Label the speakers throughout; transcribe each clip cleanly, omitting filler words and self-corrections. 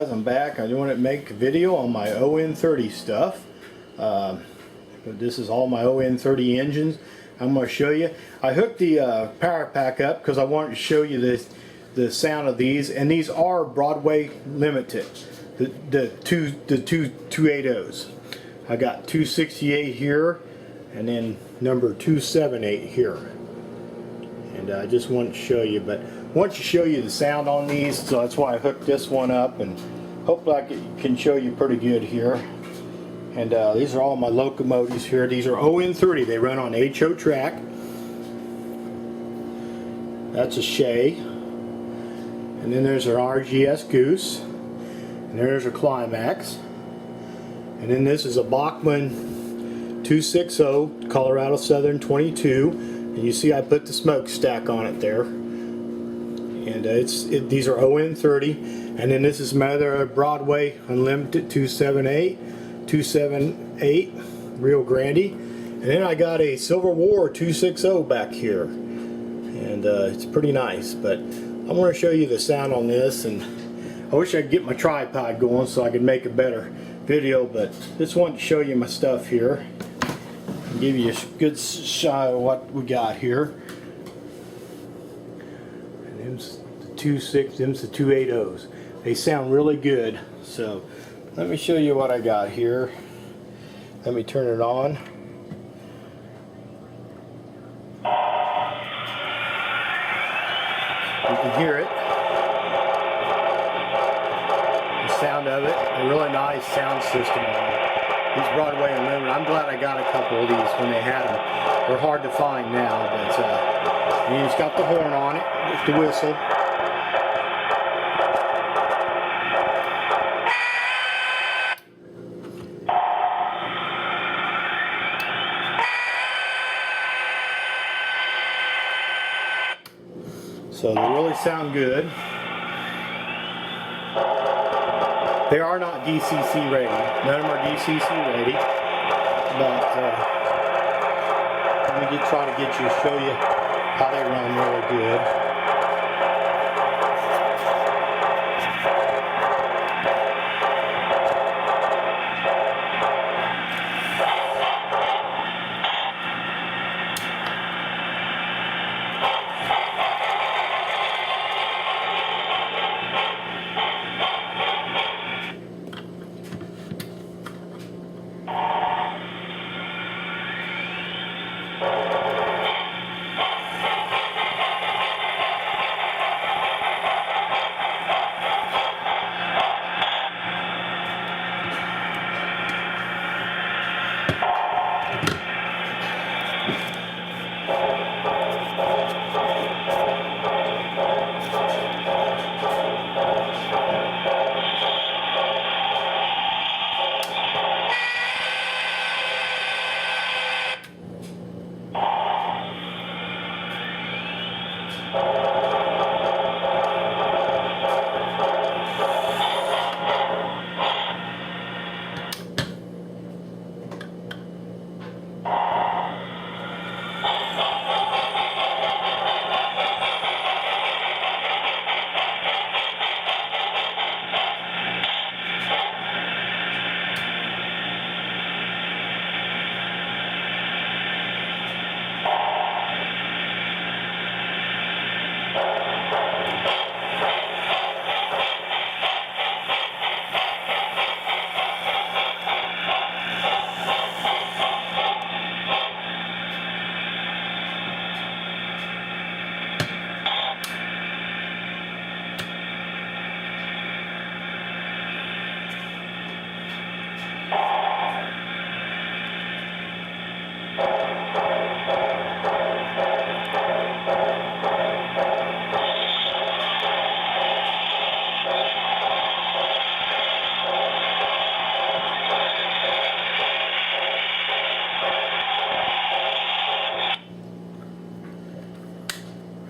Speaker 1: I'm back. I want to make a video on my on30 stuff. This is all my on30 engines. I'm going to show you. I hooked the power pack up because I wanted to show you the sound of these, and these are Broadway limited. The two 280s. I got 268 here, and then number 278 here. And I just wanted to show you, but I want to show you the sound on these, so that's why I hooked this one up, and hopefully I can show you pretty good here. And these are all my locomotives here. These are on30. They run on HO track. That's a Shay. And then there's our RGS Goose. And there's a Climax. And then this is a Bachmann 260 Colorado Southern 22. And you see I put the smokestack on it there. And these are on30. And then this is my other Broadway Unlimited 278 Rio Grande. And then I got a Silver War 260 back here. And it's pretty nice. But I want to show you the sound on this. And I wish I could get my tripod going so I could make a better video. But just wanted to show you my stuff here. Give you a good shot of what we got here. And them's the 2.6, them's the 2.80s. They sound really good. So let me show you what I got here. Let me turn it on. You can hear it. The sound of it. A really nice sound system on it. These Broadway Unlimited. I'm glad I got a couple of these when they had them. They're hard to find now, but and it's got the horn on it with the whistle. So they really sound good. They are not DCC rated. None of them are DCC rated. But let me just try to show you how they run really good.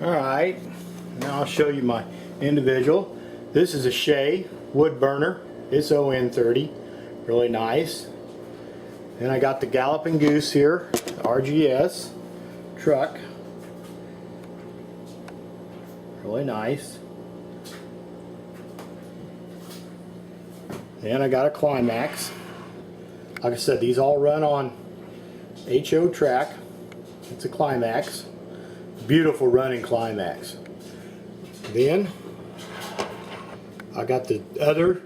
Speaker 1: Alright, now I'll show you my individual. This is a Shay wood burner. It's on30. Really nice. Then I got the Galloping Goose here, RGS truck. Really nice. Then I got a Climax. Like I said, these all run on HO track. It's a Climax. Beautiful running Climax. Then I got the other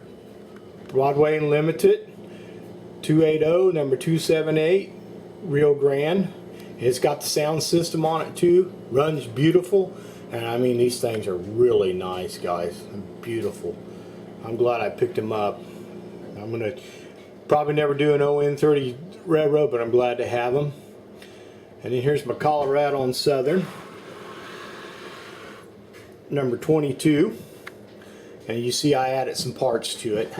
Speaker 1: Broadway Unlimited 280 number 278 Rio Grande. It's got the sound system on it too. Runs beautiful. And I mean, these things are really nice, guys. Beautiful. I'm glad I picked them up. I'm gonna probably never do an on30 railroad, but I'm glad to have them. And then here's my Colorado and Southern number 22. And you see I added some parts to it.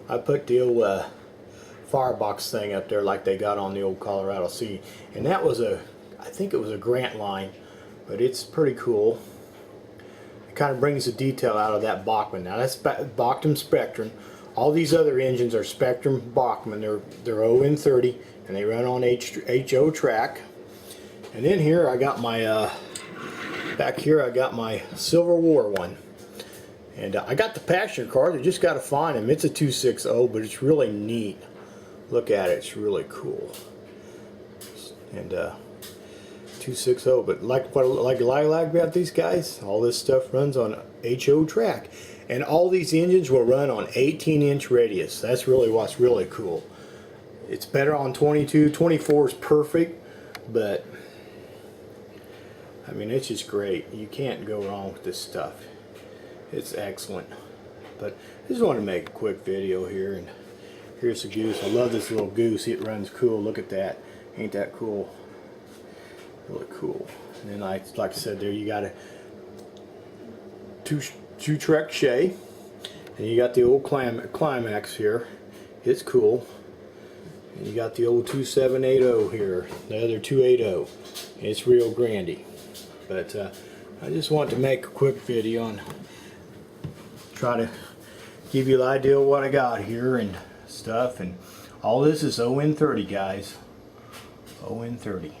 Speaker 1: I put the old firebox thing up there like they got on the old Colorado C. And that was I think it was a Grant line, but it's pretty cool. It kind of brings the detail out of that Bachmann. Now that's Bachmann Spectrum. All these other engines are Spectrum Bachmann. They're on30 and they run on HO track. And then here I got my back here I got my Civil War one. And I got the passenger cars. I just got to find them. It's a 260, but it's really neat. Look at it. It's really cool. And 260, but like I like about these guys, all this stuff runs on HO track. And all these engines will run on 18-inch radius. That's really what's really cool. It's better on 22. 24 is perfect, but I mean, it's just great. You can't go wrong with this stuff. It's excellent. But I just want to make a quick video here. And here's the goose. I love this little goose. It runs cool. Look at that. Ain't that cool? Really cool. And then like I said there, you got a two track Shay. And you got the old Climax here. It's cool. And you got the old 2780 here. The other 280. It's Rio Grande. But I just want to make a quick video and try to give you the idea of what I got here and stuff. And all this is on30, guys. on30.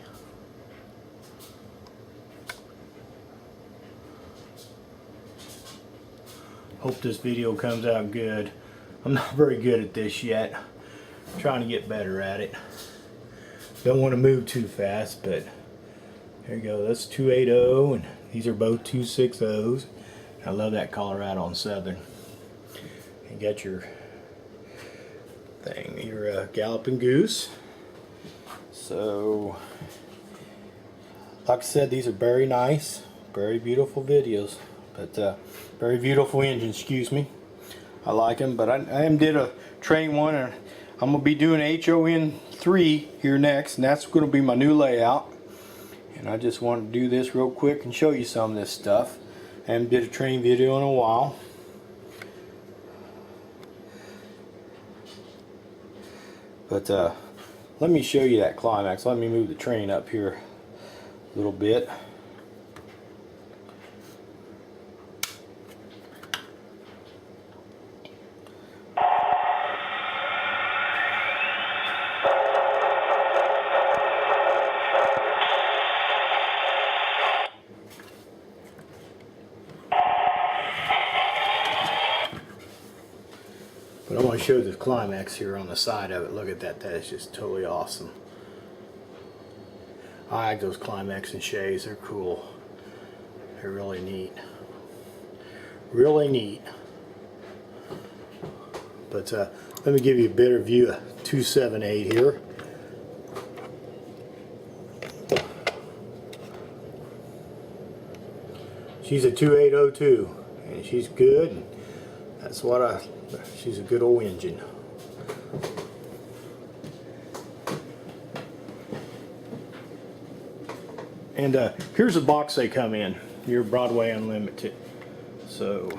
Speaker 1: Hope this video comes out good. I'm not very good at this yet. I'm trying to get better at it. Don't want to move too fast, but there you go. That's 280 and these are both 260s. I love that Colorado and Southern. You got your thing, your Galloping Goose. So, like I said, these are very nice, very beautiful videos, but very beautiful engines. Excuse me. I like them, but I did a train one, and I'm gonna be doing on3 here next, and that's gonna be my new layout. And I just wanted to do this real quick and show you some of this stuff. I haven't did a train video in a while. But let me show you that Climax. Let me move the train up here a little bit. But I want to show the Climax here on the side of it. Look at that. That is just totally awesome. I like those Climax and Shays. They're cool. They're really neat. Really neat. But let me give you a better view of 278 here. She's a 2802 and she's good. That's what she's a good old engine. And here's the box they come in, your Broadway Unlimited. So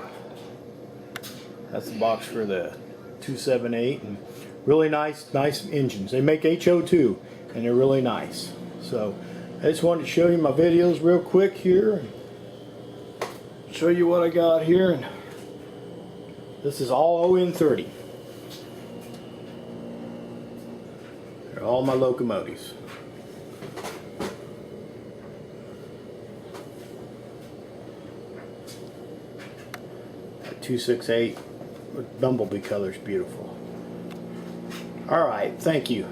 Speaker 1: that's the box for the 278, and really nice engines. They make HO2 and they're really nice. So I just wanted to show you my videos real quick here and show you what I got here. And this is all on30. They're all my locomotives. That 268 bumblebee color is beautiful. All right, thank you.